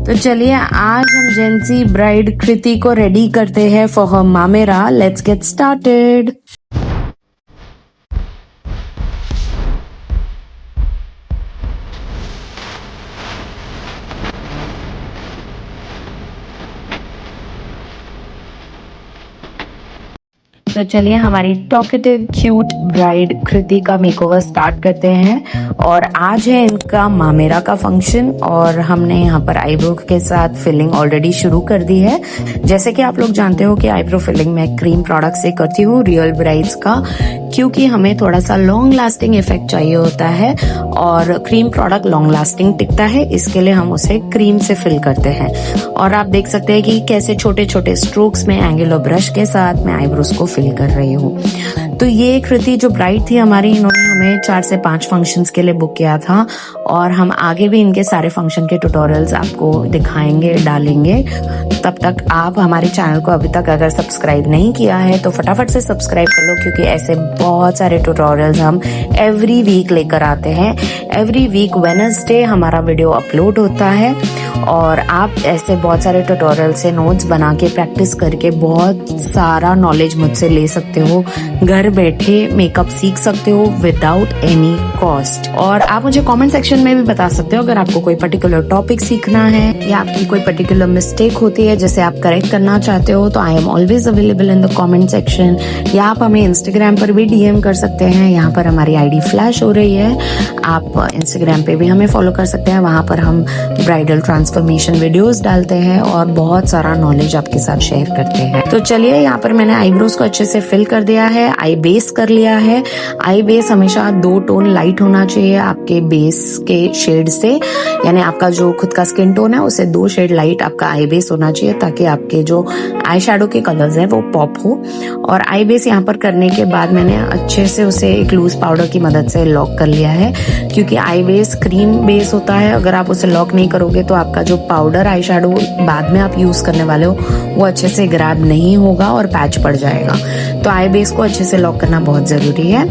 तो चलिए आज हम जेंसी ब्राइड कृति को रेडी करते हैं फॉर हर मामेरा। Let's get started. तो चलिए हमारी टॉकेटिव क्यूट ब्राइड कृति का मेकओवर स्टार्ट करते हैं। और आज है इनका मामेरा का फंक्शन और हमने यहाँ पर आईब्रो के साथ फिलिंग ऑलरेडी शुरू कर दी है। जैसे कि आप लोग जानते हो कि आईब्रो फिलिंग मैं क्रीम प्रोडक्ट से करती हूँ रियल ब्राइड्स का, क्योंकि हमें थोड़ा सा लॉन्ग लास्टिंग इफेक्ट चाहिए होता है और क्रीम प्रोडक्ट लॉन्ग लास्टिंग टिकता है, इसके लिए हम उसे क्रीम से फिल करते हैं। और आप देख सकते हैं कि कैसे छोटे छोटे स्ट्रोक्स में एंगुलर ब्रश के साथ मैं आईब्रोज को फिल कर रही हूँ। तो ये कृति जो ब्राइड थी हमारी, इन्होंने हमें 4 से 5 फंक्शंस के लिए बुक किया था और हम आगे भी इनके सारे फंक्शन के ट्यूटोरियल्स आपको दिखाएंगे, डालेंगे। तब तक आप हमारे चैनल को अभी तक अगर सब्सक्राइब नहीं किया है तो फटाफट से सब्सक्राइब कर लो, क्योंकि ऐसे बहुत सारे ट्यूटोरियल्स हम एवरी वीक लेकर आते हैं। एवरी वीक वेडनेसडे हमारा वीडियो अपलोड होता है और आप ऐसे बहुत सारे ट्यूटोरियल से नोट्स बना के प्रैक्टिस करके बहुत सारा नॉलेज मुझसे ले सकते हो। घर बैठे मेकअप सीख सकते हो विदाउट एनी कॉस्ट। और आप मुझे कमेंट सेक्शन में भी बता सकते हो अगर आपको कोई पर्टिकुलर टॉपिक सीखना है या आपकी कोई पर्टिकुलर मिस्टेक होती है जिसे आप करेक्ट करना चाहते हो, तो I am always available in the comment section. या आप हमें इंस्टाग्राम पर भी डीएम कर सकते हैं, यहाँ पर हमारी आईडी फ्लैश हो रही है। आप इंस्टाग्राम पे भी हमें फॉलो कर सकते हैं, वहां पर हम ब्राइडल ट्रांसफॉर्मेशन वीडियोस डालते हैं और बहुत सारा नॉलेज आपके साथ शेयर करते हैं। तो चलिए यहाँ पर मैंने आईब्रोज को अच्छे से फिल कर दिया है, आई बेस कर लिया है। आई बेस हमेशा 2 टोन लाइट होना चाहिए आपके बेस के शेड से, यानी आपका जो खुद का स्किन टोन है उसे 2 शेड लाइट आपका आई बेस होना चाहिए, ताकि आपके जो आई शेडो के कलर्स हैं वो पॉप हो। और आई बेस यहाँ पर करने के बाद मैंने अच्छे से उसे एक लूज पाउडर की मदद से लॉक कर लिया है, क्योंकि आई बेस क्रीम बेस होता है। अगर आप उसे लॉक नहीं करोगे तो आपका जो पाउडर आई शेडो बाद में आप यूज करने वाले हो वो अच्छे से ग्रैब नहीं होगा और पैच पड़ जाएगा। तो आई बेस को अच्छे से लॉक करना बहुत जरूरी है।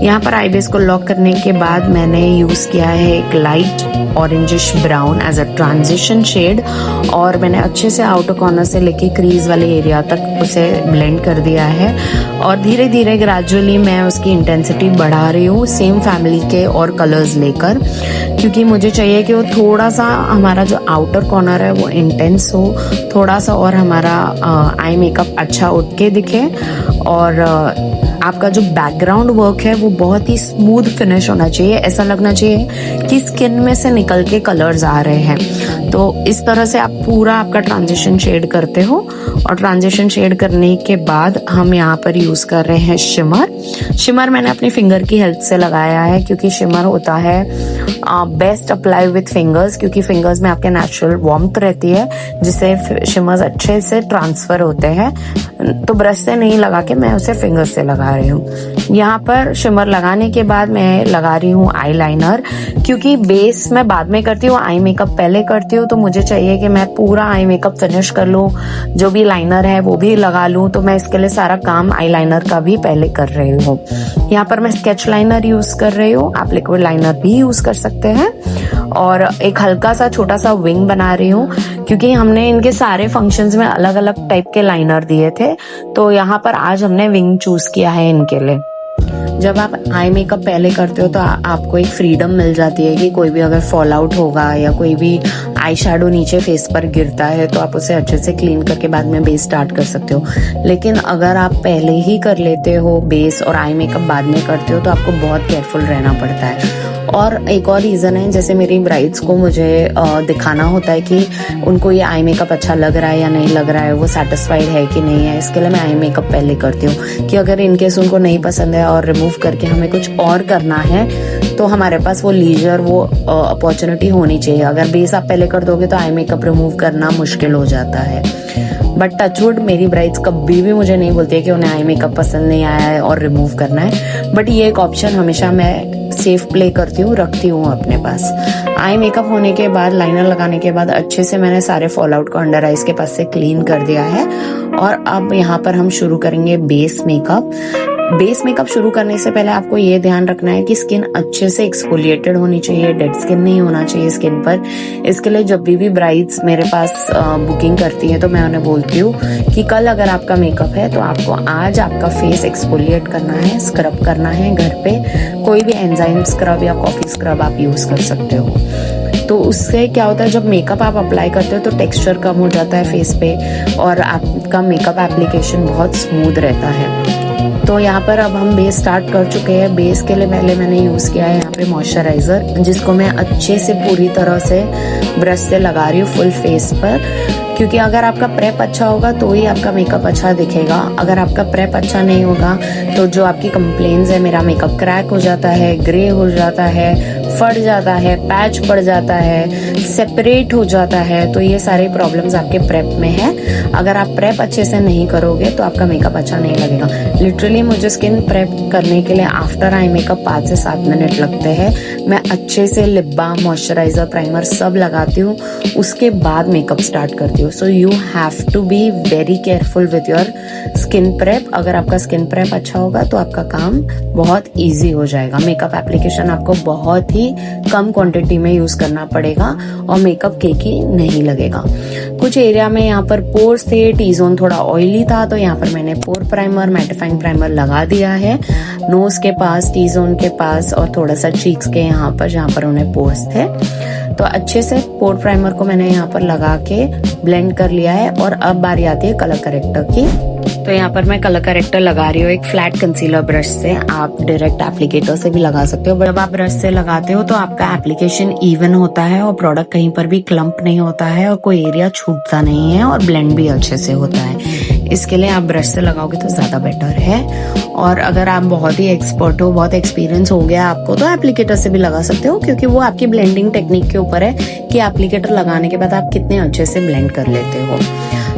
यहाँ पर आई बेस को लॉक करने के बाद मैंने यूज किया है एक light orangish brown as a transition shade, और मैंने अच्छे से आउटर कॉर्नर से लेके क्रीज वाले एरिया तक उसे ब्लेंड कर दिया है। और धीरे धीरे ग्रेजुअली मैं उसकी इंटेंसिटी बढ़ा रही हूँ सेम फैमिली के और कलर्स लेकर, क्योंकि मुझे चाहिए कि वो थोड़ा सा हमारा जो आउटर कॉर्नर है वो इंटेंस हो, थोड़ा सा और हमारा आई मेकअप अच्छा उठ के दिखे, और आपका जो बैकग्राउंड वर्क है वो बहुत ही स्मूथ फिनिश होना चाहिए। ऐसा लगना चाहिए कि स्किन में से निकल के कलर्स आ रहे हैं। तो इस तरह से आप पूरा आपका ट्रांजिशन शेड करते हो। और ट्रांजिशन शेड करने के बाद हम यहाँ पर यूज कर रहे हैं शिमर मैंने अपनी फिंगर की हेल्प से लगाया है, क्योंकि शिमर होता है बेस्ट अप्लाई विथ फिंगर्स, क्योंकि फिंगर्स में आपके नेचुरल वार्मथ रहती है जिससे शिमर्स अच्छे से ट्रांसफर होते हैं। तो ब्रश से नहीं लगा के मैं उसे फिंगर से लगा रही हूँ। यहाँ पर शिमर लगाने के बाद मैं लगा रही हूँ आई लाइनर, क्योंकि बेस मैं बाद में करती हूँ, आई मेकअप पहले करती हूँ। तो मुझे चाहिए कि मैं पूरा आई मेकअप फिनिश कर लूँ, जो भी लाइनर है वो भी लगा लूँ। तो मैं इसके लिए सारा काम आई लाइनर का भी पहले कर रही हूँ। यहाँ पर मैं स्केच लाइनर यूज कर रही हूँ, आप लिक्विड लाइनर भी यूज कर सकते हैं। और एक हल्का सा छोटा सा विंग बना रही हूँ, क्योंकि हमने इनके सारे फंक्शंस में अलग अलग टाइप के लाइनर दिए थे, तो यहाँ पर आज हमने विंग चूज किया है इनके लिए। जब आप आई मेकअप पहले करते हो तो आपको एक फ्रीडम मिल जाती है कि कोई भी अगर फॉल आउट होगा या कोई भी आई शेडो नीचे फेस पर गिरता है तो आप उसे अच्छे से क्लीन करके बाद में बेस स्टार्ट कर सकते हो। लेकिन अगर आप पहले ही कर लेते हो बेस और आई मेकअप बाद में करते हो तो आपको बहुत केयरफुल रहना पड़ता है। और एक और रीज़न है, जैसे मेरी ब्राइड्स को मुझे दिखाना होता है कि उनको ये आई मेकअप अच्छा लग रहा है या नहीं लग रहा है, वो सेटिस्फाइड है कि नहीं है। इसके लिए मैं आई मेकअप पहले करती हूँ कि अगर इनकेस उनको नहीं पसंद है और रिमूव करके हमें कुछ और करना है तो हमारे पास वो लीजर, वो अपॉर्चुनिटी होनी चाहिए। अगर बेस आप पहले कर दोगे तो आई मेकअप रिमूव करना मुश्किल हो जाता है। बट टचवुड मेरी ब्राइड्स कभी भी मुझे नहीं बोलती है कि उन्हें आई मेकअप पसंद नहीं आया है और रिमूव करना है। बट ये एक ऑप्शन हमेशा मैं सेफ प्ले करती हूँ, रखती हूँ अपने पास। आई मेकअप होने के बाद, लाइनर लगाने के बाद अच्छे से मैंने सारे फॉल आउट को अंडर आइज के पास से क्लीन कर दिया है। और अब यहाँ पर हम शुरू करेंगे बेस मेकअप। बेस मेकअप शुरू करने से पहले आपको ये ध्यान रखना है कि स्किन अच्छे से एक्सफोलिएटेड होनी चाहिए, डेड स्किन नहीं होना चाहिए स्किन पर। इसके लिए जब भी ब्राइड्स मेरे पास बुकिंग करती हैं तो मैं उन्हें बोलती हूँ कि कल अगर आपका मेकअप है तो आपको आज आपका फेस एक्सफोलिएट करना है, स्क्रब करना है घर पे। कोई भी एंजाइम स्क्रब या कॉफी स्क्रब आप यूज कर सकते हो। तो उससे क्या होता है, जब मेकअप आप अप्लाई करते हो तो टेक्सचर कम हो जाता है फेस पे और आपका मेकअप एप्लीकेशन बहुत स्मूथ रहता है। तो यहाँ पर अब हम बेस स्टार्ट कर चुके हैं। बेस के लिए पहले मैंने यूज़ किया है यहाँ पे मॉइस्चराइज़र, जिसको मैं अच्छे से पूरी तरह से ब्रश से लगा रही हूँ फुल फेस पर, क्योंकि अगर आपका प्रेप अच्छा होगा तो ही आपका मेकअप अच्छा दिखेगा। अगर आपका प्रेप अच्छा नहीं होगा तो जो आपकी कंप्लेंट्स है, मेरा मेकअप क्रैक हो जाता है, ग्रे हो जाता है, फट जाता है, पैच पड़ जाता है, सेपरेट हो जाता है, तो ये सारे प्रॉब्लम्स आपके प्रेप में है। अगर आप प्रेप अच्छे से नहीं करोगे तो आपका मेकअप अच्छा नहीं लगेगा। लिटरली मुझे स्किन प्रेप करने के लिए आफ्टर आई मेकअप 5 से 7 मिनट लगते हैं। मैं अच्छे से लिप बाम, मॉइस्चराइजर, प्राइमर सब लगाती हूँ, उसके बाद मेकअप स्टार्ट करती हूँ। So you have to be very careful with your skin prep. अगर आपका स्किन प्रेप अच्छा होगा तो आपका काम बहुत ईजी हो जाएगा। मेकअप एप्लीकेशन आपको बहुत ही कम क्वांटिटी में यूज करना पड़ेगा और मेकअप केकी नहीं लगेगा। कुछ एरिया में यहाँ पर पोर्स थे, टी जोन थोड़ा ऑयली था, तो यहाँ पर मैंने पोर प्राइमर, मैटिफाइंग प्राइमर लगा दिया है नोज के पास, टी जोन के पास और थोड़ा सा चीक्स के यहाँ पर जहाँ पर उन्हें पोर्स थे। तो अच्छे से पोर प्राइमर को मैंने यहाँ पर लगा के ब्लेंड कर लिया है। और अब बारी आती है कलर करेक्टर की। तो यहाँ पर मैं कलर करेक्टर लगा रही हूँ एक फ्लैट कंसीलर ब्रश से। आप डायरेक्ट एप्लीकेटर से भी लगा सकते हो। जब आप ब्रश से लगाते हो तो आपका एप्लीकेशन इवन होता है और प्रोडक्ट कहीं पर भी क्लम्प नहीं होता है और कोई एरिया छूटता नहीं है और ब्लेंड भी अच्छे से होता है। इसके लिए आप ब्रश से लगाओगे तो ज्यादा बेटर है। और अगर आप बहुत ही एक्सपर्ट हो, बहुत एक्सपीरियंस हो गया आपको, तो एप्लीकेटर से भी लगा सकते हो, क्योंकि वो आपकी ब्लेंडिंग टेक्निक के ऊपर है कि एप्लीकेटर लगाने के बाद आप कितने अच्छे से ब्लेंड कर लेते हो।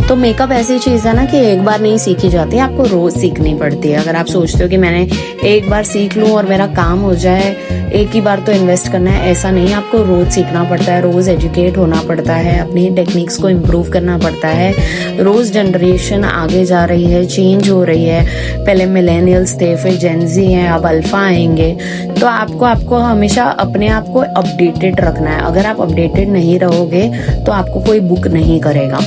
तो मेकअप ऐसी चीज है ना कि एक बार नहीं सीखी जाती, आपको रोज सीखनी पड़ती है। अगर आप सोचते हो कि मैंने एक बार सीख लूं और मेरा काम हो जाए, एक ही बार तो इन्वेस्ट करना है, ऐसा नहीं। आपको रोज सीखना पड़ता है, रोज एजुकेट होना पड़ता है, अपनी टेक्निक्स को इम्प्रूव करना पड़ता है। रोज जनरेशन आगे जा रही है, चेंज हो रही है। पहले मिलेनियल्स थे, फिर जेनजी हैं, अब अल्फा आएंगे। तो आपको हमेशा अपने आप को अपडेटेड रखना है। अगर आप अपडेटेड नहीं रहोगे तो आपको कोई बुक नहीं करेगा।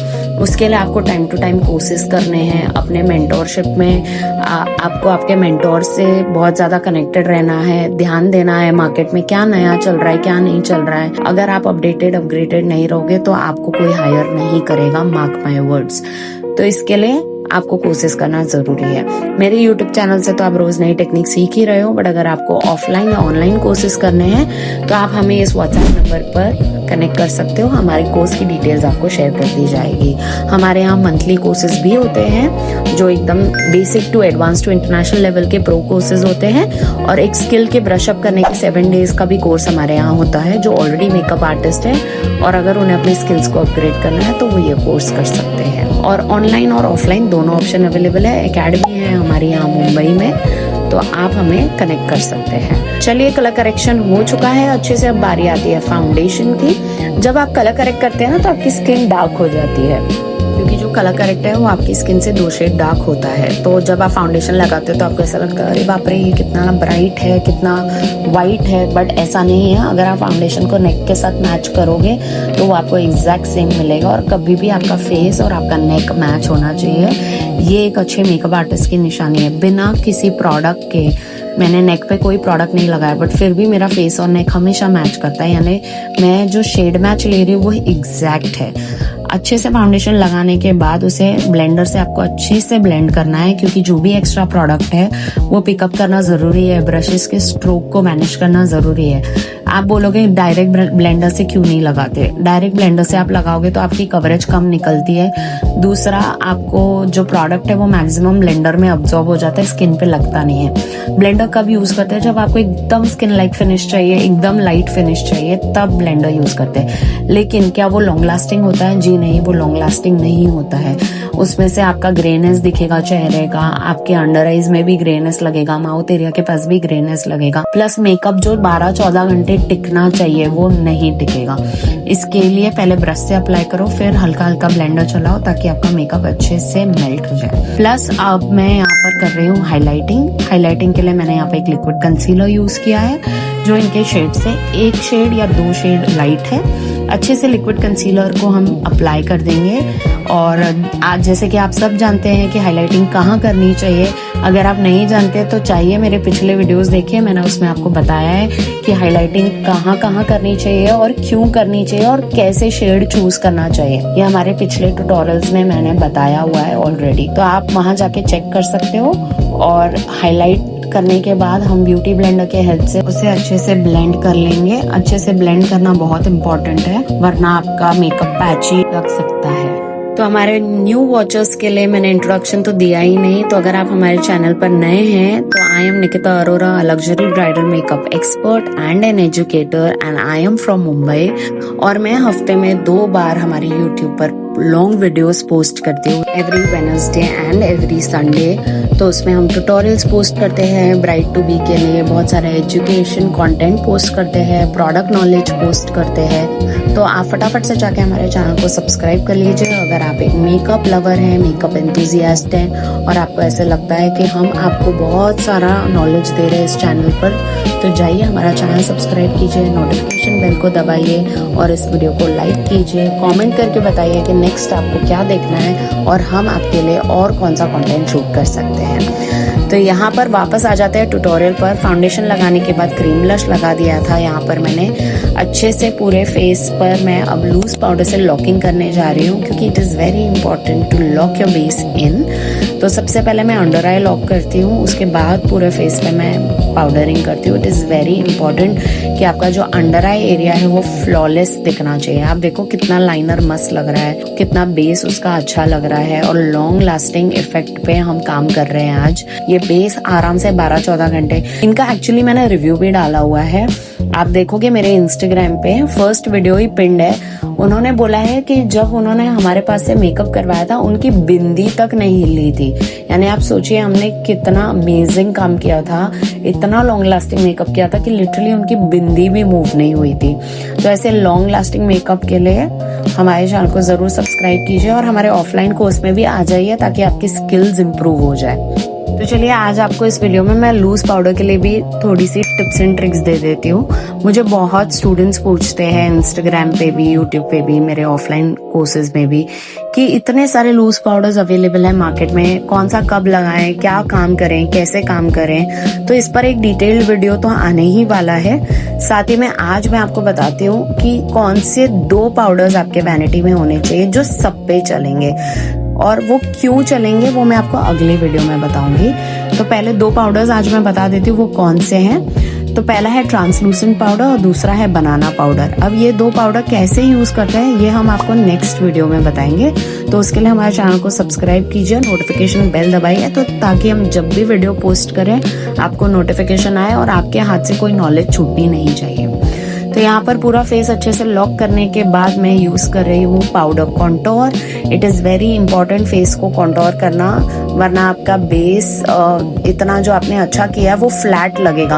उसके लिए आपको टाइम टू टाइम कोर्सेज करने हैं। अपने मेंटोरशिप में आपको आपके मेंटोर से बहुत ज्यादा कनेक्टेड रहना है, ध्यान देना है मार्केट में क्या नया चल रहा है, क्या नहीं चल रहा है। अगर आप अपडेटेड, अपग्रेडेड नहीं रहोगे तो आपको कोई हायर नहीं करेगा, मार्क माय वर्ड्स। तो इसके लिए आपको कोर्सेज करना जरूरी है। मेरे YouTube चैनल से तो आप रोज नई टेक्निक सीख ही रहे हो, बट अगर आपको ऑफलाइन या ऑनलाइन कोर्सेज करने हैं तो आप हमें इस WhatsApp नंबर पर कनेक्ट कर सकते हो। हमारे कोर्स की डिटेल्स आपको शेयर कर दी जाएगी। हमारे यहाँ मंथली कोर्सेज भी होते हैं जो एकदम basic to advance to international level के प्रो कोर्सेज होते हैं, और एक स्किल के ब्रशअप करने के 7 डेज का भी कोर्स हमारे यहाँ होता है। जो ऑलरेडी मेकअप आर्टिस्ट है और अगर उन्हें अपनी स्किल्स को अपग्रेड करना है तो वो ये कोर्स कर सकते हैं। और ऑनलाइन और ऑफलाइन दोनों ऑप्शन अवेलेबल है। एकेडमी है हमारे यहाँ मुंबई में, तो आप हमें कनेक्ट कर सकते हैं। चलिए, कलर करेक्शन हो चुका है अच्छे से। अब बारी आती है फाउंडेशन की। जब आप कलर करेक्ट करते हैं ना तो आपकी स्किन डार्क हो जाती है, क्योंकि जो कलर करेक्ट है वो आपकी स्किन से 2 शेड डार्क होता है। तो जब आप फाउंडेशन लगाते हो तो आपको ऐसा लगता है अरे बाप रे, ये कितना ब्राइट है, कितना वाइट है, बट ऐसा नहीं है। अगर आप फाउंडेशन को नेक के साथ मैच करोगे तो वो आपको एग्जैक्ट सेम मिलेगा। और कभी भी आपका फेस और आपका नेक मैच होना चाहिए। ये एक अच्छे मेकअप आर्टिस्ट की निशानी है। बिना किसी प्रोडक्ट के, मैंने नेक पे कोई प्रोडक्ट नहीं लगाया बट फिर भी मेरा फेस और नेक हमेशा मैच करता है, यानी मैं जो शेड मैच ले रही हूँ वो एग्जैक्ट है। अच्छे से फाउंडेशन लगाने के बाद उसे ब्लेंडर से आपको अच्छे से ब्लेंड करना है, क्योंकि जो भी एक्स्ट्रा प्रोडक्ट है वो पिकअप करना जरूरी है। ब्रशेस के स्ट्रोक को मैनेज करना जरूरी है। आप बोलोगे डायरेक्ट ब्लेंडर से क्यों नहीं लगाते? डायरेक्ट ब्लेंडर से आप लगाओगे तो आपकी कवरेज कम निकलती है। दूसरा, आपको जो प्रोडक्ट है वो मैक्सिमम ब्लेंडर में अब्सॉर्ब हो जाता है, स्किन पे लगता नहीं है। ब्लेंडर कब यूज करते हैं? जब आपको एकदम स्किन लाइक फिनिश चाहिए, एकदम लाइट फिनिश चाहिए, तब ब्लेंडर यूज करते हैं। लेकिन क्या वो लॉन्ग लास्टिंग होता है? जी नहीं, वो लॉन्ग लास्टिंग नहीं होता है। उसमें से आपका ग्रेनेस दिखेगा चेहरे का, आपके अंडर आईज में भी ग्रेनेस लगेगा, माउथ एरिया के पास भी ग्रेनेस लगेगा। प्लस मेकअप जो 12-14 घंटे टिकना चाहिए वो नहीं टिकेगा। इसके लिए पहले ब्रश से अप्लाई करो, फिर हल्का हल्का ब्लेंडर चलाओ ताकि आपका मेकअप अच्छे से मेल्ट हो जाए। प्लस अब मैं यहाँ पर कर रही हूँ हाईलाइटिंग के लिए मैंने यहाँ पे एक लिक्विड कंसीलर यूज किया है जो इनके शेड से एक शेड या 2 शेड लाइट है। अच्छे से लिक्विड कंसीलर को हम अप्लाई कर देंगे। और आज जैसे कि आप सब जानते हैं कि हाइलाइटिंग कहाँ करनी चाहिए, अगर आप नहीं जानते तो चाहिए मेरे पिछले वीडियोस देखिए, मैंने उसमें आपको बताया है कि हाइलाइटिंग कहाँ कहाँ करनी चाहिए और क्यों करनी चाहिए और कैसे शेड चूज करना चाहिए। ये हमारे पिछले ट्यूटोरियल्स में मैंने बताया हुआ है ऑलरेडी, तो आप वहाँ जाके चेक कर सकते हो। और हाईलाइट करने के बाद हम ब्यूटी ब्लेंडर के हेल्प से उसे अच्छे से ब्लेंड कर लेंगे। अच्छे से ब्लेंड करना बहुत इम्पोर्टेंट है, वरना आपका मेकअप पैची लग सकता है। तो हमारे न्यू वॉचर्स के लिए मैंने इंट्रोडक्शन तो दिया ही नहीं, तो अगर आप हमारे चैनल पर नए हैं तो I am Nikita Arora, luxury bridal makeup expert and an educator, and I am from Mumbai. और मैं हफ्ते में 2 बार हमारे यूट्यूब पर लॉन्ग वीडियोस पोस्ट करती हूँ, every Wednesday and every Sunday. तो उसमें हम ट्यूटोरियल्स पोस्ट करते हैं ब्राइड टू बी के लिए, बहुत सारे एजुकेशन कंटेंट पोस्ट करते हैं, प्रोडक्ट नॉलेज पोस्ट करते हैं। तो आप फटाफट से जाके हमारे चैनल को सब्सक्राइब कर लीजिए। अगर आप एक मेकअप लवर हैं, मेकअप एंथुसियास्ट हैं और आपको ऐसे लगता है कि हम आपको बहुत सारा नॉलेज दे रहे हैं इस चैनल पर, तो जाइए हमारा चैनल सब्सक्राइब कीजिए, नोटिफिकेशन बेल को दबाइए और इस वीडियो को लाइक कीजिए। कमेंट करके बताइए कि नेक्स्ट आपको क्या देखना है और हम आपके लिए और कौन सा कंटेंट शूट कर सकते हैं। तो यहाँ पर वापस आ जाते हैं ट्यूटोरियल पर। फाउंडेशन लगाने के बाद क्रीम ब्लश लगा दिया था। यहाँ पर मैंने अच्छे से पूरे फेस पर मैं अब लूज पाउडर से लॉकिंग करने जा रही हूँ, क्योंकि it is very important to lock your base in. तो सबसे पहले मैं अंडर आई लॉक करती हूँ, उसके बाद पूरे फेस पे मैं पाउडरिंग करती हूँ। इट इज़ वेरी इंपॉर्टेंट कि आपका जो अंडर आई एरिया है वो फ्लॉलेस दिखना चाहिए। आप देखो कितना लाइनर मस्त लग रहा है, कितना बेस उसका अच्छा लग रहा है, और लॉन्ग लास्टिंग इफेक्ट पे हम काम कर रहे हैं आज। ये बेस आराम से 12-14 घंटे, इनका एक्चुअली मैंने रिव्यू भी डाला हुआ है, आप देखोगे मेरे इंस्टाग्राम पे, फर्स्ट वीडियो ही पिंड है। उन्होंने बोला है कि जब उन्होंने हमारे पास से मेकअप करवाया था उनकी बिंदी तक नहीं हिली थी। यानी आप सोचिए हमने कितना अमेजिंग काम किया था, इतना लॉन्ग लास्टिंग मेकअप किया था कि लिटरली उनकी बिंदी भी मूव नहीं हुई थी। तो ऐसे लॉन्ग लास्टिंग मेकअप के लिए हमारे चैनल को जरूर सब्सक्राइब कीजिए और हमारे ऑफलाइन कोर्स में भी आ जाइए ताकि आपकी स्किल्स इंप्रूव हो जाए। तो चलिए आज आपको इस वीडियो में मैं लूज पाउडर के लिए भी थोड़ी सी टिप्स एंड ट्रिक्स दे देती हूँ। मुझे बहुत स्टूडेंट्स पूछते हैं इंस्टाग्राम पे भी, यूट्यूब पे भी, मेरे ऑफलाइन कोर्सेज में भी, कि इतने सारे लूज पाउडर्स अवेलेबल है मार्केट में, कौन सा कब लगाएं, क्या काम करें, कैसे काम करें। तो इस पर एक डिटेल्ड वीडियो तो आने ही वाला है। साथ ही में आज मैं आपको बताती हूँ कि कौन से 2 पाउडर्स आपके वैनिटी में होने चाहिए जो सब पे चलेंगे, और वो क्यों चलेंगे वो मैं आपको अगले वीडियो में बताऊंगी। तो पहले 2 पाउडर्स आज मैं बता देती हूँ वो कौन से हैं। तो पहला है ट्रांसलूसेंट पाउडर और दूसरा है बनाना पाउडर। अब ये 2 पाउडर कैसे यूज करते हैं ये हम आपको नेक्स्ट वीडियो में बताएंगे। तो उसके लिए हमारे चैनल को सब्सक्राइब कीजिए, नोटिफिकेशन बेल दबाइए, तो ताकि हम जब भी वीडियो पोस्ट करें आपको नोटिफिकेशन आए और आपके हाथ से कोई नॉलेज छूटनी नहीं चाहिए। तो यहाँ पर पूरा फेस अच्छे से लॉक करने के बाद मैं यूज कर रही हूँ powder contour. It is very important face को कॉन्टोर करना, वरना आपका बेस इतना जो आपने अच्छा किया है वो फ्लैट लगेगा,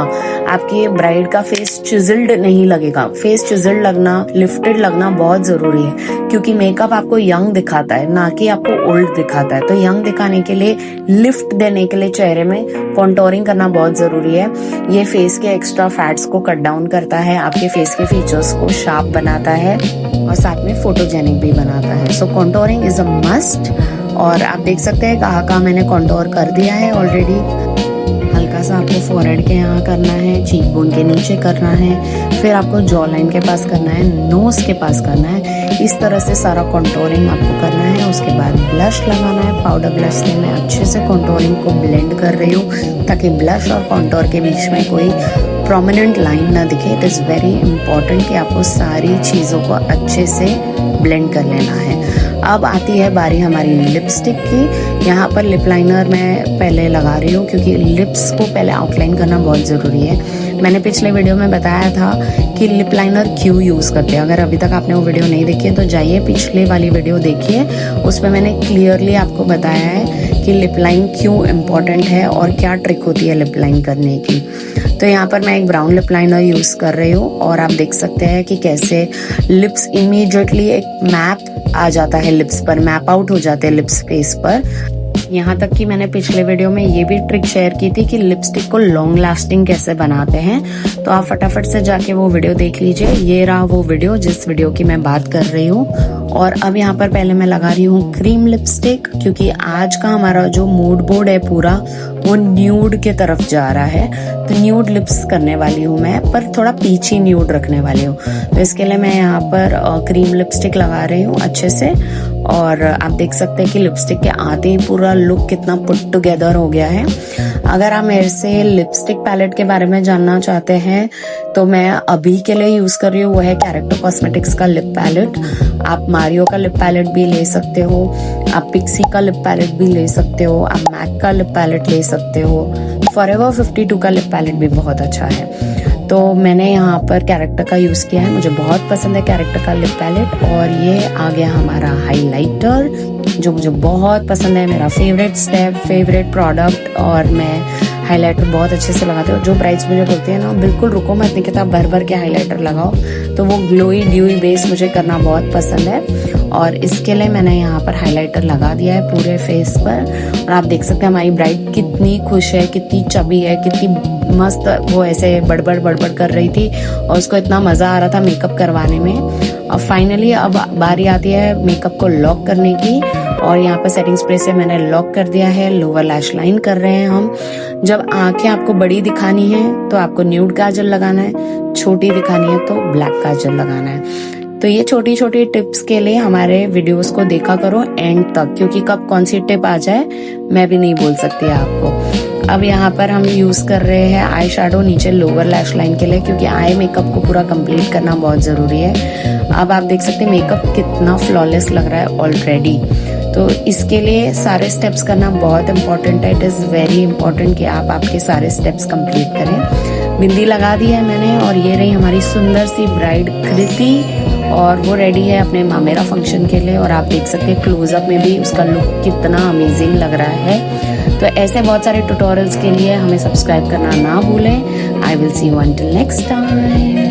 आपकी ब्राइड का फेस चिजल्ड नहीं लगेगा। फेस चिजल्ड लगना, लिफ्टेड लगना बहुत जरूरी है, क्योंकि मेकअप आपको यंग दिखाता है ना कि आपको ओल्ड दिखाता है। तो यंग दिखाने के लिए, लिफ्ट देने के लिए चेहरे में कॉन्टोरिंग करना बहुत जरूरी है। ये फेस के एक्स्ट्रा फैट्स को कट डाउन करता है, आपके फेस के फीचर्स को शार्प बनाता है और साथ में फोटोजेनिक भी बनाता है। सो कॉन्टोरिंग इज अ मस्ट। और आप देख सकते हैं कहाँ मैंने कॉन्टोर कर दिया है ऑलरेडी। हल्का सा आपको फोरहेड के यहाँ करना है, चीक बोन के नीचे करना है, फिर आपको जॉ लाइन के पास करना है, नोज के पास करना है। इस तरह से सारा कॉन्टोरिंग आपको करना है। उसके बाद ब्लश लगाना है। पाउडर ब्लश से मैं अच्छे से कॉन्टोरिंग को ब्लेंड कर रही हूँ ताकि ब्लश और कॉन्टोर के बीच में कोई प्रोमिनेंट लाइन ना दिखे। इट इज़ वेरी इंपॉर्टेंट कि आपको सारी चीज़ों को अच्छे से ब्लेंड कर लेना है। अब आती है बारी हमारी लिपस्टिक की। यहाँ पर लिप लाइनर मैं पहले लगा रही हूँ, क्योंकि लिप्स को पहले आउटलाइन करना बहुत ज़रूरी है। मैंने पिछले वीडियो में बताया था कि लिप लाइनर क्यों यूज़ करते हैं। अगर अभी तक आपने वो वीडियो नहीं देखी है तो जाइए पिछले वाली वीडियो देखिए, उसमें मैंने क्लियरली आपको बताया है कि लिप लाइन क्यों इम्पॉर्टेंट है और क्या ट्रिक होती है लिप लाइन करने की। तो यहाँ पर मैं एक ब्राउन लिप लाइनर यूज़ कर रही हूँ और आप देख सकते हैं कि कैसे लिप्स इमीडिएटली एक मैप आ जाता है लिप्स पर, मैप आउट हो जाते हैं लिप्स फेस पर। यहाँ तक कि मैंने पिछले वीडियो में ये भी ट्रिक शेयर की थी कि लिपस्टिक को लॉन्ग लास्टिंग कैसे बनाते हैं, तो आप फटाफट से जाके वो वीडियो देख लीजिए। ये रहा वो वीडियो जिस वीडियो की मैं बात कर रही हूँ। और अब यहाँ पर पहले मैं लगा रही हूँ क्रीम लिपस्टिक, क्योंकि आज का हमारा जो मूड बोर्ड है पूरा वो न्यूड के तरफ जा रहा है। तो न्यूड लिप्स करने वाली हूँ मैं, पर थोड़ा पीछी न्यूड रखने वाली हूँ। तो इसके लिए मैं यहाँ पर क्रीम लिपस्टिक लगा रही हूँ अच्छे से। और आप देख सकते हैं कि लिपस्टिक के आते ही पूरा लुक कितना पुट टुगेदर हो गया है। अगर आप मेरे से लिपस्टिक पैलेट के बारे में जानना चाहते हैं तो मैं अभी के लिए यूज कर रही हूँ, वो है कैरेक्टर कॉस्मेटिक्स का लिप पैलेट। आप मारियो का लिप पैलेट भी ले सकते हो, आप पिक्सी का लिप पैलेट भी ले सकते हो, आप मैक का लिप पैलेट ले सकते हो। फॉरएवर 52 का लिप पैलेट भी बहुत अच्छा है। तो मैंने यहाँ पर कैरेक्टर का यूज़ किया है, मुझे बहुत पसंद है कैरेक्टर का लिप पैलेट। और ये आ गया हमारा हाइलाइटर जो मुझे बहुत पसंद है, मेरा फेवरेट स्टेप, फेवरेट प्रोडक्ट। और मैं हाइलाइटर बहुत अच्छे से लगाती हूँ। जो ब्राइड्स मुझे बोलती है ना बिल्कुल रुको मत, इतनी किताब भर भर के हाइलाइटर लगाओ, तो वो ग्लोई ड्यूई बेस मुझे करना बहुत पसंद है। और इसके लिए मैंने यहाँ पर हाइलाइटर लगा दिया है पूरे फेस पर। और आप देख सकते हैं हमारी ब्राइड कितनी खुश है, कितनी चबी है, कितनी मस्त वो ऐसे बड़बड़ कर रही थी और उसको इतना मज़ा आ रहा था मेकअप करवाने में। और फाइनली अब बारी आती है मेकअप को लॉक करने की। और यहाँ पर सेटिंग स्प्रे से मैंने लॉक कर दिया है। लोअर लैश लाइन कर रहे हैं हम। जब आंखें आपको बड़ी दिखानी है तो आपको न्यूड काजल लगाना है, छोटी दिखानी है तो ब्लैक काजल लगाना है। तो ये छोटी छोटी टिप्स के लिए हमारे वीडियोस को देखा करो एंड तक, क्योंकि कब कौन सी टिप आ जाए मैं भी नहीं बोल सकती आपको। अब यहाँ पर हम यूज कर रहे हैं आई शैडो नीचे लोअर लैश लाइन के लिए, क्योंकि आई मेकअप को पूरा कंप्लीट करना बहुत जरूरी है। अब आप देख सकते हैं मेकअप कितना फ्लॉलेस लग रहा है ऑलरेडी। तो इसके लिए सारे स्टेप्स करना बहुत इंपॉर्टेंट है। इट इज़ वेरी इंपॉर्टेंट कि आप आपके सारे स्टेप्स कंप्लीट करें। बिंदी लगा दी है मैंने और ये रही हमारी सुंदर सी ब्राइड कृति, और वो रेडी है अपने मामेरा फंक्शन के लिए। और आप देख सकते हैं क्लोजअप में भी उसका लुक कितना अमेजिंग लग रहा है। तो ऐसे बहुत सारे ट्यूटोरियल्स के लिए हमें सब्सक्राइब करना ना भूलें। I will see you until next time.